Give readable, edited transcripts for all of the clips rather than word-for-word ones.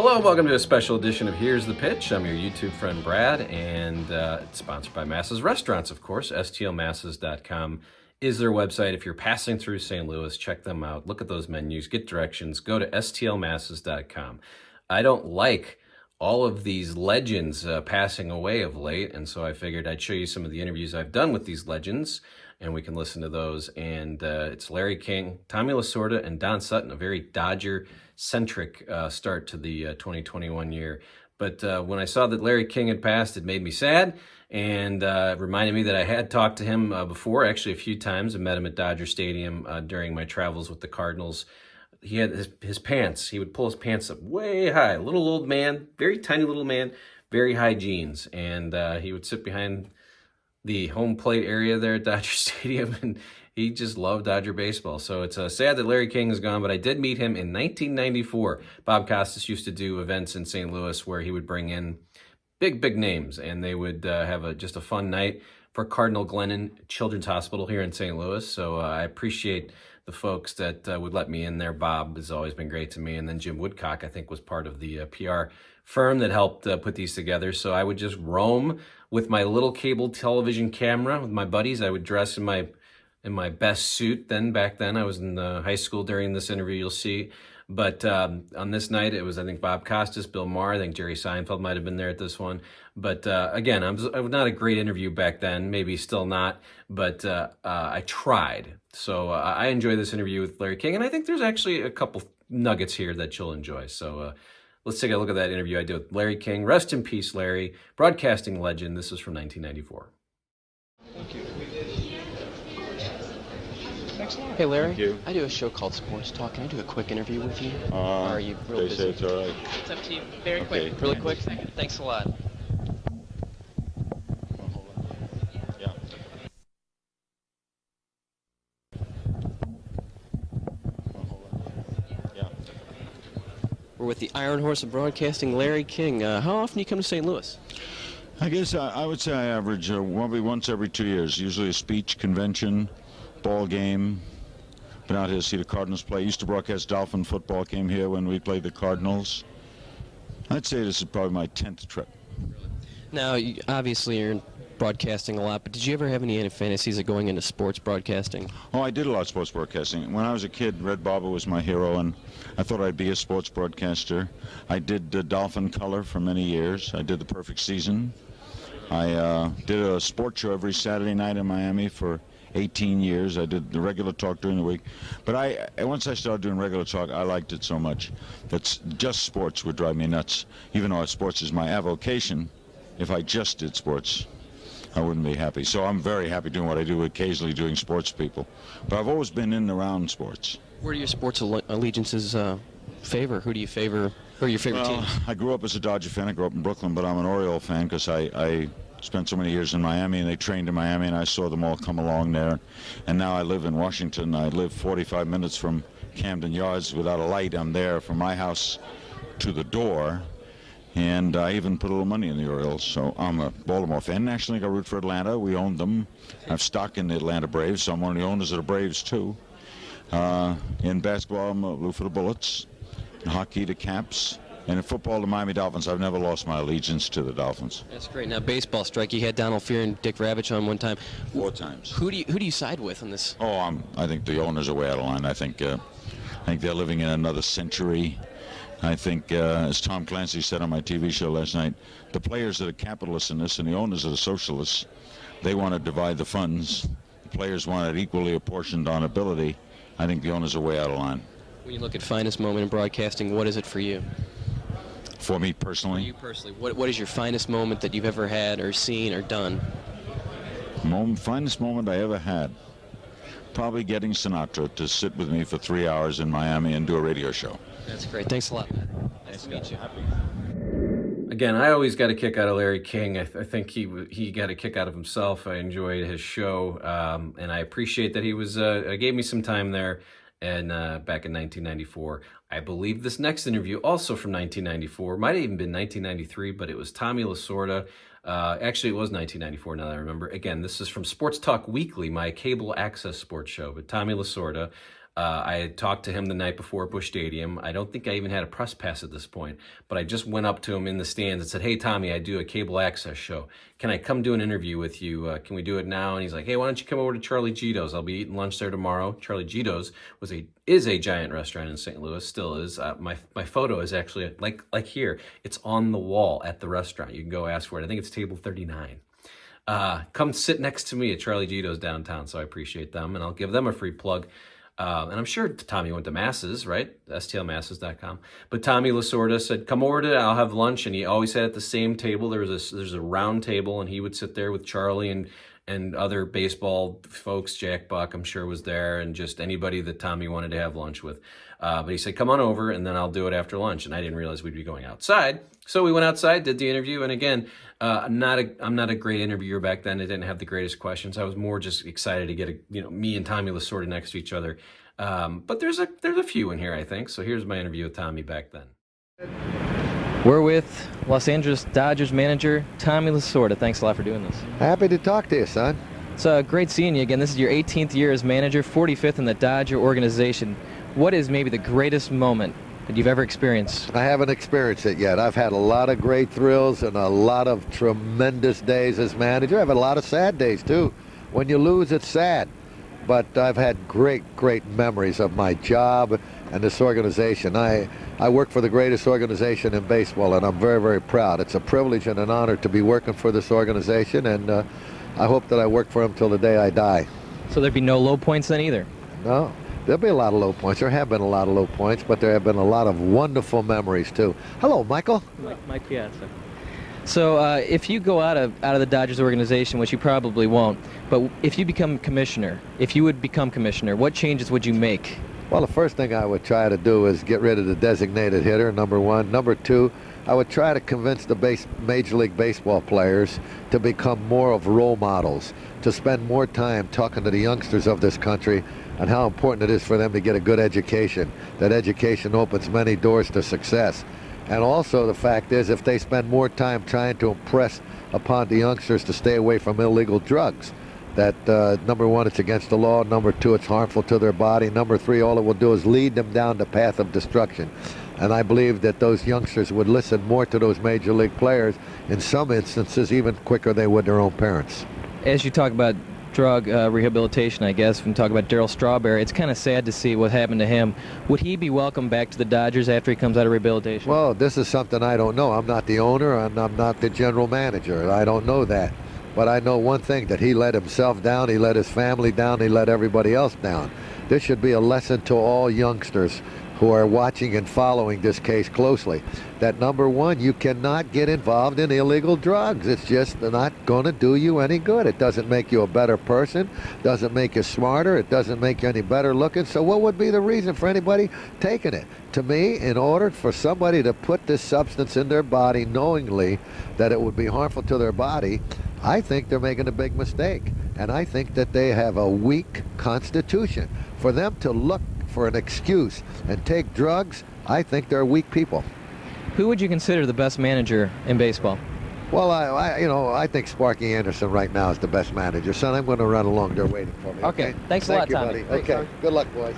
Hello, welcome to a special edition of Here's the Pitch. I'm your YouTube friend Brad, and it's sponsored by Masses Restaurants, of course. stlmasses.com is their website. If you're passing through St. Louis, check them out. Look at those menus, get directions, go to stlmasses.com. I don't like all of these legends passing away of late, and so I figured I'd show you some of the interviews I've done with these legends, and we can listen to those. And it's Larryking, Tommy Lasorda, and Don Sutton, a very Dodger-centric start to the 2021 year. But when I saw that Larry King had passed, it made me sad, and reminded me that I had talked to him before, actually a few times. I met him at Dodger Stadium during my travels with the Cardinals. He had his pants. He would pull his pants up way high. Little old man, very tiny little man, very high jeans. And he would sit behind the home plate area there at Dodger Stadium, and he just loved Dodger baseball. So it's sad that Larry King is gone, but I did meet him in 1994. Bob Costas used to do events in St. Louis where he would bring in big names, and they would have just a fun night for Cardinal Glennon Children's Hospital here in St. Louis. So I appreciate the folks that would let me in there. Bob has always been great to me. And then Jim Woodcock, I think, was part of the PR firm that helped put these together. So I would just roam with my little cable television camera with my buddies. I would dress in my best suit. Back then, I was in high school during this interview, you'll see. But on this night, it was, I think, Bob Costas, Bill Maher. I think Jerry Seinfeld might have been there at this one. But again, I was not a great interview back then, maybe still not, but I tried. So I enjoy this interview with Larry King, and I think there's actually a couple nuggets here that you'll enjoy. So let's take a look at that interview I did with Larry King. Rest in peace, Larry, broadcasting legend. This is from 1994. Thank you. Hey Larry, Thank you. I do a show called Sports Talk. Can I do a quick interview with you? Or are you real They busy? say it's all right. It's up to you. Very quick. Really quick? Thanks a lot. Yeah. Yeah. We're with the Iron Horse of Broadcasting, Larry King. How often do you come to St. Louis? I guess I would say I average probably once every 2 years, usually a speech, convention, ball game. Been out here to see the Cardinals play. Used to broadcast Dolphin football, came here when we played the Cardinals. I'd say this is probably my 10th trip. Now, obviously you're in broadcasting a lot, but did you ever have any fantasies of going into sports broadcasting? Oh, I did a lot of sports broadcasting. When I was a kid, Red Barber was my hero, and I thought I'd be a sports broadcaster. I did Dolphin Color for many years. I did The Perfect Season. I did a sports show every Saturday night in Miami for 18 years. I did the regular talk during the week. But once I started doing regular talk, I liked it so much that just sports would drive me nuts. Even though sports is my avocation, if I just did sports, I wouldn't be happy. So I'm very happy doing what I do, occasionally doing sports people. But I've always been in and around sports. Where do your sports allegiances favor? Who do you favor? Who are your favorite teams? I grew up as a Dodger fan. I grew up in Brooklyn, but I'm an Oriole fan because I spent so many years in Miami, and they trained in Miami, and I saw them all come along there. And now I live in Washington. I live 45 minutes from Camden Yards without a light. I'm there from my house to the door, and I even put a little money in the Orioles. So I'm a Baltimore fan. National League, I root for Atlanta. We own them. I have stock in the Atlanta Braves, so I'm one of the owners of the Braves, too. In basketball, I'm root for the Bullets. In hockey, the Caps. And in football, the Miami Dolphins. I've never lost my allegiance to the Dolphins. That's great. Now, baseball strike. You had Donald Fear and Dick Ravitch on one time. 4 times. Who do you side with on this? Oh, I think the owners are way out of line. I think they're living in another century. I think, as Tom Clancy said on my TV show last night, the players are the capitalists in this, and the owners are the socialists. They want to divide the funds. The players want it equally apportioned on ability. I think the owners are way out of line. When you look at finest moment in broadcasting, what is it for you? For me personally? For you personally, what is your finest moment that you've ever had or seen or done? Finest moment I ever had. Probably getting Sinatra to sit with me for 3 hours in Miami and do a radio show. That's great. Thanks a lot, man. Nice to meet you. Again, I always got a kick out of Larry King. I think he got a kick out of himself. I enjoyed his show, and I appreciate that he was gave me some time there. And back in 1994, I believe this next interview, also from 1994, might have even been 1993, but it was Tommy Lasorda. Actually, it was 1994, now that I remember. Again, this is from Sports Talk Weekly, my cable access sports show. But Tommy Lasorda, I had talked to him the night before at Busch Stadium. I don't think I even had a press pass at this point, but I just went up to him in the stands and said, "Hey, Tommy, I do a cable access show. Can I come do an interview with you? Can we do it now?" And he's like, "Hey, why don't you come over to Charlie Gito's? I'll be eating lunch there tomorrow." Charlie Gito's is a giant restaurant in St. Louis, still is. My photo is actually like here. It's on the wall at the restaurant. You can go ask for it. I think it's table 39. Come sit next to me at Charlie Gito's downtown, so I appreciate them, and I'll give them a free plug. And I'm sure Tommy went to Masses, right? stlmasses.com. But Tommy Lasorda said, "Come over I'll have lunch." And he always sat at the same table. There's a round table, and he would sit there with Charlie and other baseball folks. Jack Buck, I'm sure, was there, and just anybody that Tommy wanted to have lunch with. But he said, "Come on over, and then I'll do it after lunch." And I didn't realize we'd be going outside. So we went outside, did the interview. And again, I'm not a great interviewer back then. I didn't have the greatest questions. I was more just excited to get me and Tommy Lasorda next to each other. But there's a few in here, I think. So here's my interview with Tommy back then. We're with Los Angeles Dodgers manager Tommy Lasorda. Thanks a lot for doing this. Happy to talk to you, son. It's great seeing you again. This is your 18th year as manager, 45th in the Dodger organization. What is maybe the greatest moment that you've ever experienced? I haven't experienced it yet. I've had a lot of great thrills and a lot of tremendous days as manager. I've had a lot of sad days, too. When you lose, it's sad. But I've had great memories of my job and this organization. I work for the greatest organization in baseball, and I'm very proud. It's a privilege and an honor to be working for this organization, and I hope that I work for them till the day I die. So there'd be no low points then either? No. There'll be a lot of low points. There have been a lot of low points, but there have been a lot of wonderful memories, too. Hello, Michael. Mike Piazza. So if you go out of the Dodgers organization, which you probably won't, but if you would become commissioner, what changes would you make? Well, the first thing I would try to do is get rid of the designated hitter, number one. Number two, I would try to convince the Major League Baseball players to become more of role models, to spend more time talking to the youngsters of this country and how important it is for them to get a good education. That education opens many doors to success. And also the fact is, if they spend more time trying to impress upon the youngsters to stay away from illegal drugs, that number one, it's against the law. Number two, it's harmful to their body. Number three, all it will do is lead them down the path of destruction. And I believe that those youngsters would listen more to those major league players, in some instances even quicker than they would their own parents. As you talk about drug rehabilitation, I guess, when you talk about Darryl Strawberry, it's kind of sad to see what happened to him. Would he be welcome back to the Dodgers after he comes out of rehabilitation? Well, this is something I don't know. I'm not the owner, and I'm not the general manager. I don't know that. But I know one thing, that he let himself down, he let his family down, he let everybody else down. This should be a lesson to all youngsters who are watching and following this case closely, that number one, you cannot get involved in illegal drugs. It's just not going to do you any good. It doesn't make you a better person, doesn't make you smarter, it doesn't make you any better looking. So what would be the reason for anybody taking it? To me, in order for somebody to put this substance in their body knowingly that it would be harmful to their body, I think they're making a big mistake. And I think that they have a weak constitution. For them to look for an excuse and take drugs, I think they're weak people. Who would you consider the best manager in baseball? Well, I think Sparky Anderson right now is the best manager. Son, I'm going to run along. They're waiting for me. Okay. Thanks a lot, Tommy. Buddy. Okay. Good luck, boys.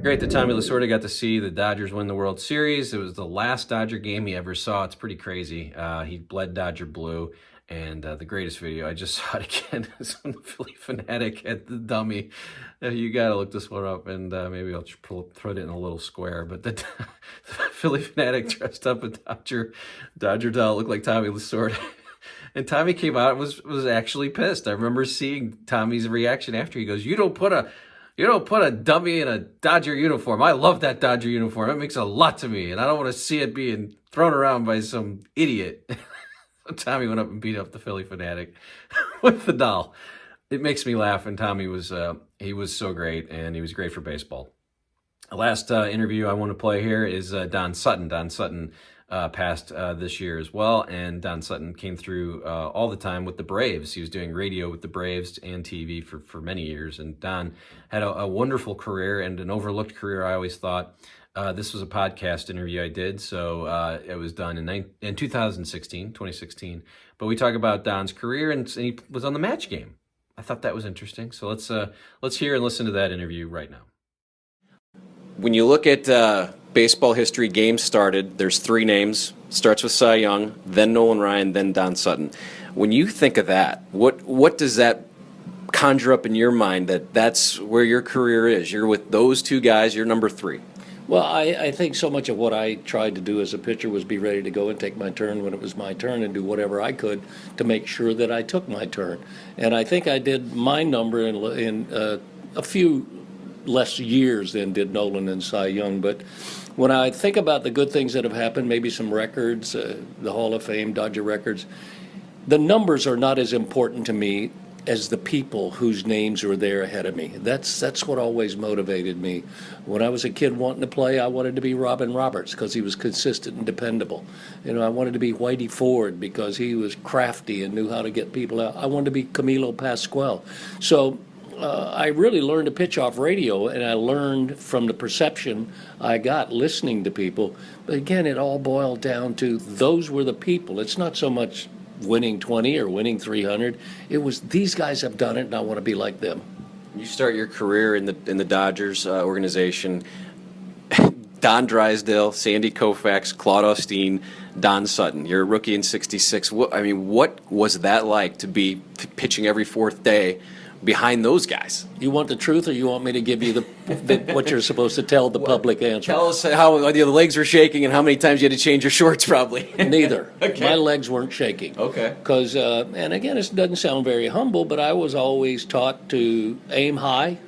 Great that Tommy Lasorda got to see the Dodgers win the World Series. It was the last Dodger game he ever saw. It's pretty crazy. He bled Dodger blue. And the greatest video, I just saw it again, is when the Philly Fanatic had the dummy. You got to look this one up, and maybe I'll throw it in a little square. But the Philly Fanatic dressed up a Dodger doll, looked like Tommy Lasorda. And Tommy came out and was actually pissed. I remember seeing Tommy's reaction after. He goes, You don't put a dummy in a Dodger uniform. I love that Dodger uniform. It makes a lot to me, and I don't want to see it being thrown around by some idiot. Tommy went up and beat up the Philly Fanatic with the doll. It makes me laugh, and Tommy was he was so great, and he was great for baseball. The last interview I want to play here is Don Sutton. Don Sutton passed this year as well, and Don Sutton came through all the time with the Braves. He was doing radio with the Braves and TV for many years, and Don had a wonderful career and an overlooked career, I always thought. This was a podcast interview I did, so it was done in 2016. But we talk about Don's career, and he was on the Match Game. I thought that was interesting. So let's hear and listen to that interview right now. When you look at baseball history, games started, there's three names. Starts with Cy Young, then Nolan Ryan, then Don Sutton. When you think of that, what does that conjure up in your mind that's where your career is? You're with those two guys, you're number three. Well, I think so much of what I tried to do as a pitcher was be ready to go and take my turn when it was my turn and do whatever I could to make sure that I took my turn. And I think I did my number in a few less years than did Nolan and Cy Young. But when I think about the good things that have happened, maybe some records, the Hall of Fame, Dodger records, the numbers are not as important to me as the people whose names were there ahead of me. That's what always motivated me. When I was a kid wanting to play, I wanted to be Robin Roberts because he was consistent and dependable. I wanted to be Whitey Ford because he was crafty and knew how to get people out. I wanted to be Camilo Pascual. So I really learned to pitch off radio, and I learned from the perception I got listening to people. But again, it all boiled down to those were the people. It's not so much winning 20 or winning 300. It was these guys have done it, and I want to be like them. You start your career in the Dodgers organization. Don Drysdale, Sandy Koufax, Claude Osteen, Don Sutton. You're a rookie in '66. What was that like to be pitching every fourth day behind those guys? You want the truth, or you want me to give you what you're supposed to tell the public answer? Tell us how the legs were shaking and how many times you had to change your shorts, probably. Neither. Okay. My legs weren't shaking. Okay. Because, and again, it doesn't sound very humble, but I was always taught to aim high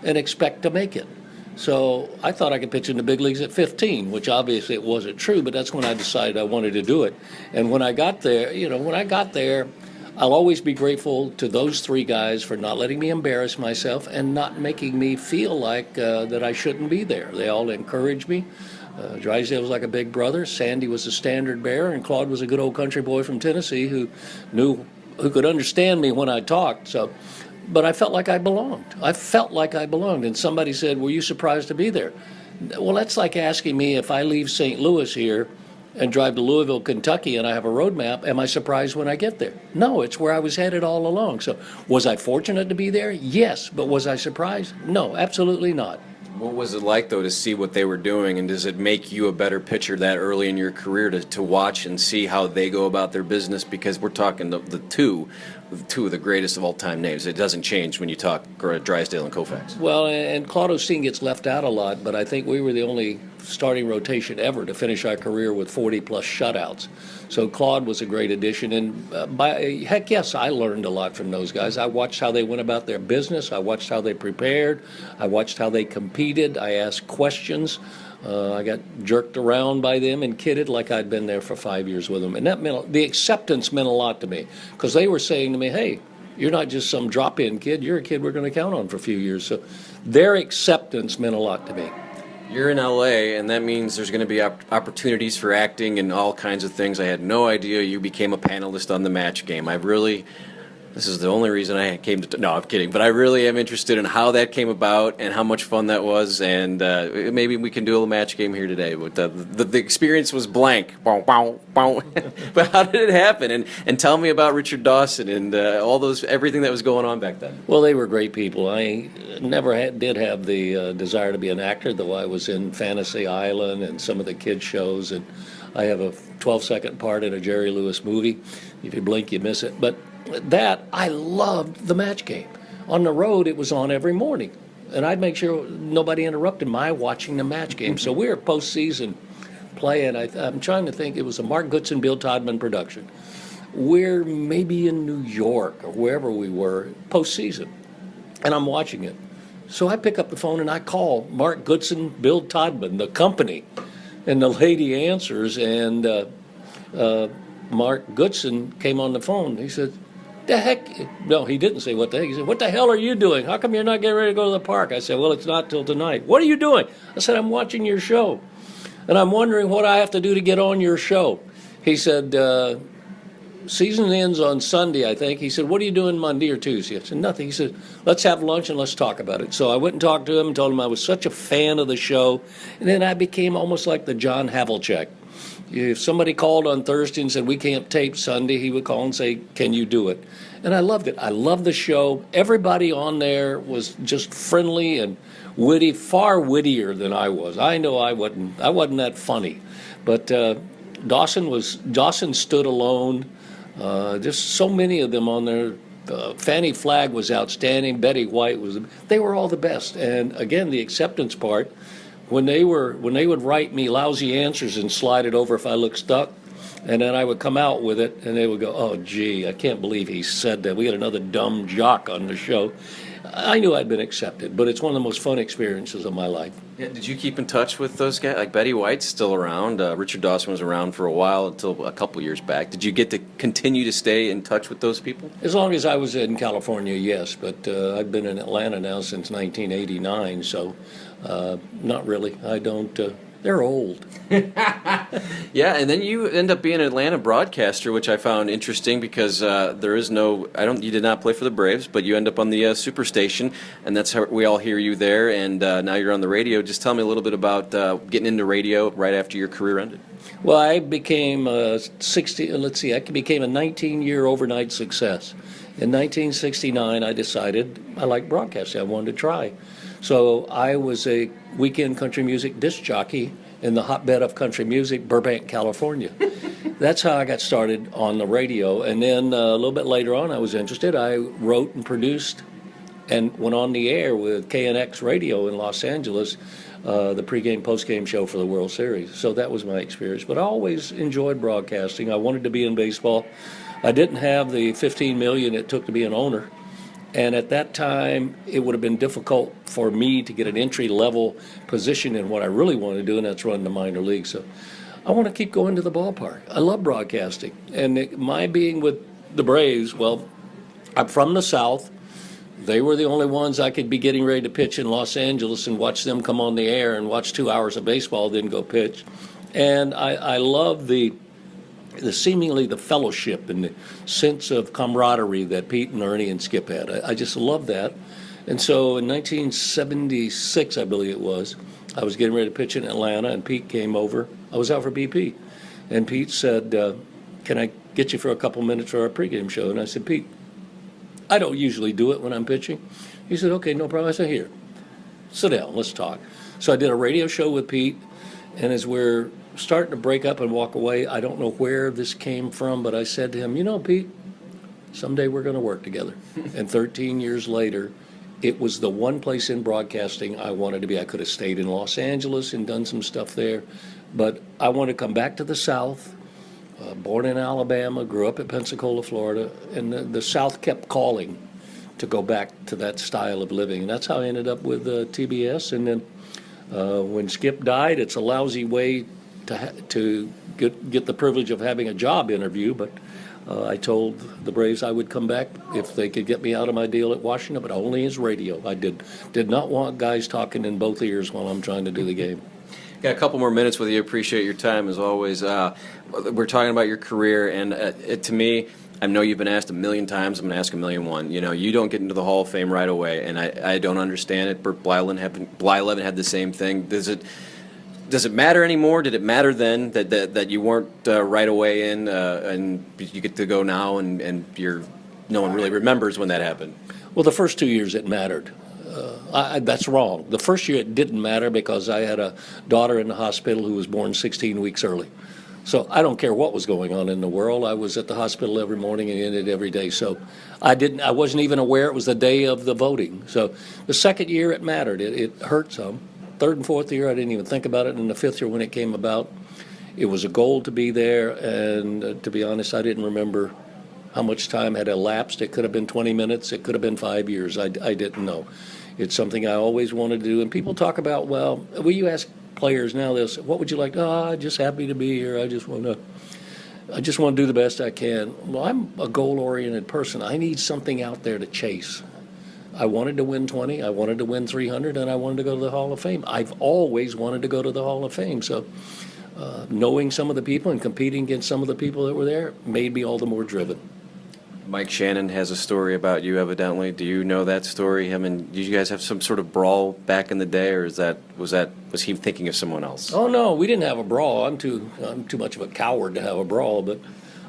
and expect to make it. So I thought I could pitch in the big leagues at 15, which obviously it wasn't true, but that's when I decided I wanted to do it. And when I got there, I'll always be grateful to those three guys for not letting me embarrass myself and not making me feel like that I shouldn't be there. They all encouraged me. Drysdale was like a big brother. Sandy was a standard bearer, and Claude was a good old country boy from Tennessee who could understand me when I talked. So, but I felt like I belonged. And somebody said, "Were you surprised to be there?" Well, that's like asking me if I leave St. Louis here and drive to Louisville, Kentucky, and I have a road map, am I surprised when I get there? No, it's where I was headed all along. So was I fortunate to be there? Yes. But was I surprised? No, absolutely not. What was it like, though, to see what they were doing, and does it make you a better pitcher that early in your career to watch and see how they go about their business? Because we're talking the two of the greatest of all-time names. It doesn't change when you talk Drysdale and Koufax. Well, and Claude Osteen gets left out a lot, but I think we were the only starting rotation ever to finish our career with 40-plus shutouts. So Claude was a great addition, and heck yes, I learned a lot from those guys. I watched how they went about their business. I watched how they prepared. I watched how they competed. I asked questions. I got jerked around by them and kidded like I'd been there for 5 years with them. And that the acceptance meant a lot to me, because they were saying to me, hey, you're not just some drop-in kid. You're a kid we're going to count on for a few years. So their acceptance meant a lot to me. You're in L.A., and that means there's going to be opportunities for acting and all kinds of things. I had no idea you became a panelist on The Match Game. This is the only reason I came to... No, I'm kidding. But I really am interested in how that came about and how much fun that was. And maybe we can do a little match game here today. But the experience was blank. But how did it happen? And tell me about Richard Dawson and everything that was going on back then. Well, they were great people. I never did have the desire to be an actor, though I was in Fantasy Island and some of the kids' shows. And I have a 12-second part in a Jerry Lewis movie. If you blink, you miss it. But I loved The Match Game. On the road, it was on every morning, and I'd make sure nobody interrupted my watching The Match Game. So we were postseason playing. I'm trying to think. It was a Mark Goodson, Bill Todman production. We're maybe in New York or wherever we were, postseason, and I'm watching it. So I pick up the phone and I call Mark Goodson, Bill Todman, the company, and the lady answers, and Mark Goodson came on the phone. He said, the heck? No, he didn't say what the heck. He said, what the hell are you doing? How come you're not getting ready to go to the park? I said, well, it's not till tonight. What are you doing? I said, I'm watching your show, and I'm wondering what I have to do to get on your show. He said, season ends on Sunday, I think. He said, what are you doing Monday or Tuesday? I said, nothing. He said, let's have lunch and let's talk about it. So I went and talked to him and told him I was such a fan of the show, and then I became almost like the John Havlicek. If somebody called on Thursday and said, we can't tape Sunday, he would call and say, can you do it? And I loved it. I loved the show. Everybody on there was just friendly and witty, far wittier than I was. I know I wasn't that funny. But Dawson stood alone. Just so many of them on there. Fannie Flagg was outstanding. Betty White they were all the best. And again, the acceptance part, when they would write me lousy answers and slide it over if I looked stuck, and then I would come out with it, and they would go, oh, gee, I can't believe he said that. We had another dumb jock on the show. I knew I'd been accepted, but it's one of the most fun experiences of my life. Yeah, did you keep in touch with those guys? Like Betty White's still around. Richard Dawson was around for a while until a couple years back. Did you get to continue to stay in touch with those people? As long as I was in California, yes, but I've been in Atlanta now since 1989, so not really. I don't. They're old. Yeah, and then you end up being an Atlanta broadcaster, which I found interesting because there is no. You did not play for the Braves, but you end up on the Superstation, and that's how we all hear you there. And now you're on the radio. Just tell me a little bit about getting into radio right after your career ended. Well, I became I became a 19-year overnight success. In 1969, I decided I liked broadcasting. I wanted to try. So I was a weekend country music disc jockey in the hotbed of country music, Burbank, California. That's how I got started on the radio. And then a little bit later on, I was interested. I wrote and produced and went on the air with KNX Radio in Los Angeles, the pregame, postgame show for the World Series. So that was my experience. But I always enjoyed broadcasting. I wanted to be in baseball. I didn't have the $15 million it took to be an owner. And at that time, it would have been difficult for me to get an entry-level position in what I really want to do, and that's run the minor league. So I want to keep going to the ballpark. I love broadcasting. And my being with the Braves, well, I'm from the South. They were the only ones I could be getting ready to pitch in Los Angeles and watch them come on the air and watch 2 hours of baseball, then go pitch. And I love the seemingly the fellowship and the sense of camaraderie that Pete and Ernie and Skip had. I just love that. And so in 1976, I believe it was, I was getting ready to pitch in Atlanta, and Pete came over. I was out for BP. And Pete said, can I get you for a couple minutes for our pregame show? And I said, Pete, I don't usually do it when I'm pitching. He said, okay, no problem. I said, here, sit down, let's talk. So I did a radio show with Pete, and as we're starting to break up and walk away, I don't know where this came from, but I said to him, you know, Pete, someday we're going to work together. And 13 years later, it was the one place in broadcasting I wanted to be. I could have stayed in Los Angeles and done some stuff there, but I wanted to come back to the South. Born in Alabama, grew up in Pensacola, Florida, and the South kept calling to go back to that style of living. And that's how I ended up with TBS. And then when Skip died, it's a lousy way to get the privilege of having a job interview, but I told the Braves I would come back if they could get me out of my deal at Washington, but only as radio. I did not want guys talking in both ears while I'm trying to do the game. Got a couple more minutes with you. Appreciate your time as always. We're talking about your career, and to me, I know you've been asked a million times. I'm going to ask 1,000,001. You know, you don't get into the Hall of Fame right away, and I don't understand it. Burt Blyleven had the same thing. Does it matter anymore? Did it matter then that you weren't right away in, and you get to go now, and no one really remembers when that happened? Well, the first 2 years it mattered. That's wrong. The first year it didn't matter because I had a daughter in the hospital who was born 16 weeks early. So I don't care what was going on in the world. I was at the hospital every morning and in it every day. So I wasn't even aware it was the day of the voting. So the second year it mattered. It hurt some. Third and fourth year, I didn't even think about it. And the fifth year, when it came about, it was a goal to be there. And to be honest, I didn't remember how much time had elapsed. It could have been 20 minutes. It could have been 5 years. I didn't know. It's something I always wanted to do. And people talk about, well, you ask players now, they'll say, what would you like? Oh, I'm just happy to be here. I just want to do the best I can. Well, I'm a goal-oriented person. I need something out there to chase. I wanted to win 20, I wanted to win 300, and I wanted to go to the Hall of Fame. I've always wanted to go to the Hall of Fame. So knowing some of the people and competing against some of the people that were there made me all the more driven. Mike Shannon has a story about you, evidently. Do you know that story? Him and did you guys have some sort of brawl back in the day, or was he thinking of someone else? Oh no, we didn't have a brawl. I'm too much of a coward to have a brawl. But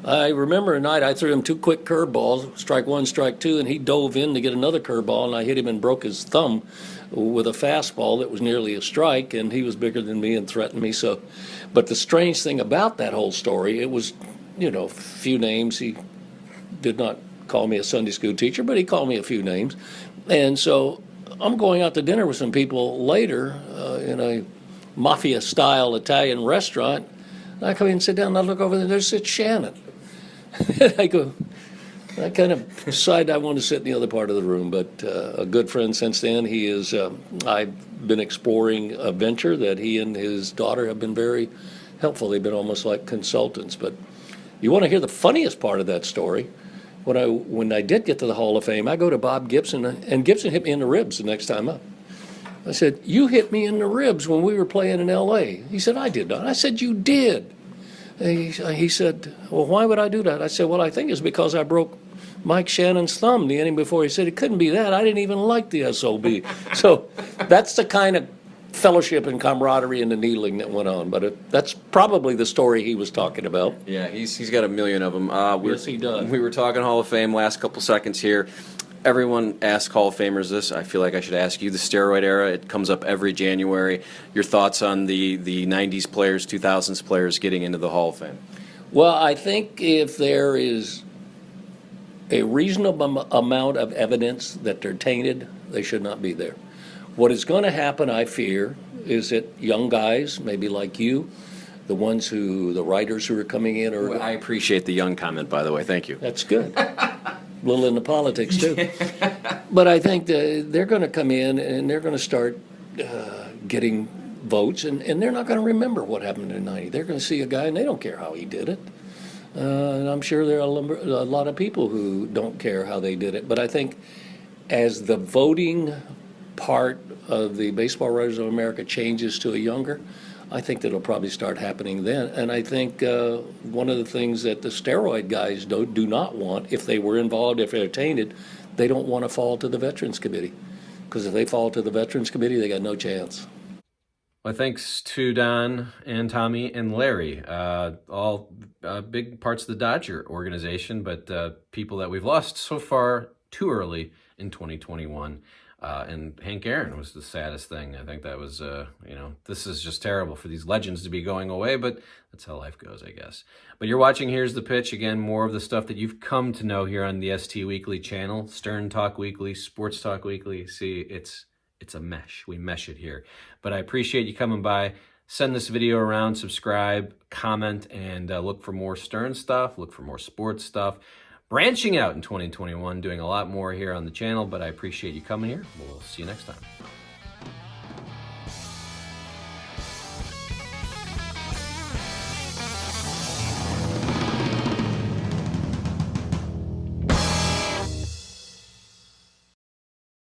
I remember a night I threw him 2 quick curveballs, strike 1, strike 2, and he dove in to get another curveball, and I hit him and broke his thumb with a fastball that was nearly a strike, and he was bigger than me and threatened me. So, but the strange thing about that whole story, it was, few names. He did not call me a Sunday school teacher, but he called me a few names. And so I'm going out to dinner with some people later in a mafia-style Italian restaurant. And I come in and sit down, and I look over there, there's Shannon. I kind of decided I wanted to sit in the other part of the room, but a good friend since then. He is, I've been exploring a venture that he and his daughter have been very helpful. They've been almost like consultants. But you want to hear the funniest part of that story? When I did get to the Hall of Fame, I go to Bob Gibson, and Gibson hit me in the ribs the next time up. I said, "You hit me in the ribs when we were playing in L.A." He said, "I did not." I said, "You did." He said, "Well, why would I do that?" I said, "Well, I think it's because I broke Mike Shannon's thumb the inning before." He said, "It couldn't be that. I didn't even like the SOB." So that's the kind of fellowship and camaraderie and the needling that went on. But that's probably the story he was talking about. Yeah, he's got a million of them. Yes, he does. We were talking Hall of Fame last couple seconds here. Everyone asks Hall of Famers this. I feel like I should ask you. The steroid era, it comes up every January. Your thoughts on the 90s players, 2000s players getting into the Hall of Fame? Well, I think if there is a reasonable amount of evidence that they're tainted, they should not be there. What is going to happen, I fear, is that young guys, maybe like you, the writers who are coming in are... I appreciate the young comment, by the way. Thank you. That's good. A little into politics, too. But I think they're going to come in and they're going to start getting votes, and they're not going to remember what happened in '90. They're going to see a guy, and they don't care how he did it. And I'm sure there are a lot of people who don't care how they did it. But I think as the voting part of the Baseball Writers of America changes to a younger, I think that'll probably start happening then. And I think one of the things that the steroid guys do not want, if they were involved, if they're tainted, they don't want to fall to the Veterans Committee. Because if they fall to the Veterans Committee, they got no chance. Well, thanks to Don and Tommy and Larry, all big parts of the Dodger organization, but people that we've lost so far too early in 2021. And Hank Aaron was the saddest thing. I think that was, this is just terrible for these legends to be going away, but that's how life goes, I guess. But you're watching Here's the Pitch. Again, more of the stuff that you've come to know here on the ST Weekly channel. Stern Talk Weekly, Sports Talk Weekly. See, it's a mesh. We mesh it here. But I appreciate you coming by. Send this video around, subscribe, comment, and look for more Stern stuff, look for more sports stuff. Branching out in 2021, doing a lot more here on the channel, but I appreciate you coming here. We'll see you next time.